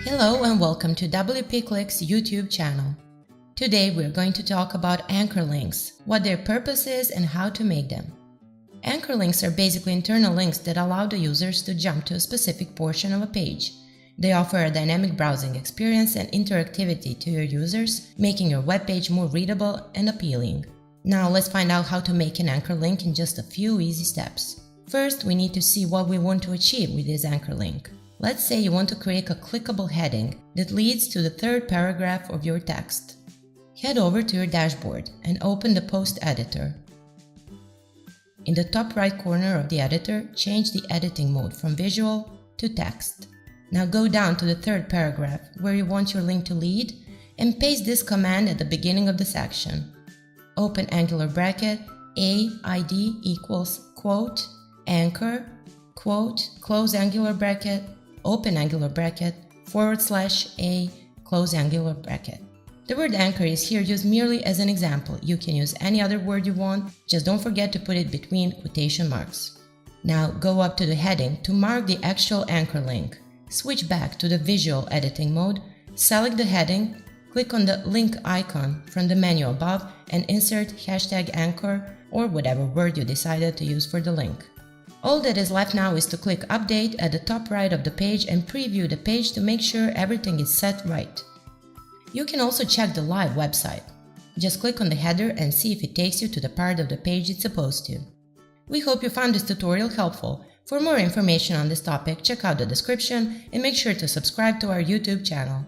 Hello and welcome to WPKlik's YouTube channel. Today we're going to talk about anchor links, what their purpose is and how to make them. Anchor links are basically internal links that allow the users to jump to a specific portion of a page. They offer a dynamic browsing experience and interactivity to your users, making your web page more readable and appealing. Now let's find out how to make an anchor link in just a few easy steps. First, we need to see what we want to achieve with this anchor link. Let's say you want to create a clickable heading that leads to the third paragraph of your text. Head over to your dashboard and open the post editor. In the top right corner of the editor, change the editing mode from visual to text. Now go down to the third paragraph where you want your link to lead and paste this command at the beginning of the section. Open angular bracket, AID equals quote, anchor, quote, close angular bracket, open angular bracket, /A, close angular bracket. The word anchor is here used merely as an example. You can use any other word you want, just don't forget to put it between quotation marks. Now go up to the heading to mark the actual anchor link. Switch back to the visual editing mode, select the heading, click on the link icon from the menu above and insert #anchor or whatever word you decided to use for the link. All that is left now is to click Update at the top right of the page and preview the page to make sure everything is set right. You can also check the live website. Just click on the header and see if it takes you to the part of the page it's supposed to. We hope you found this tutorial helpful. For more information on this topic, check out the description and make sure to subscribe to our YouTube channel.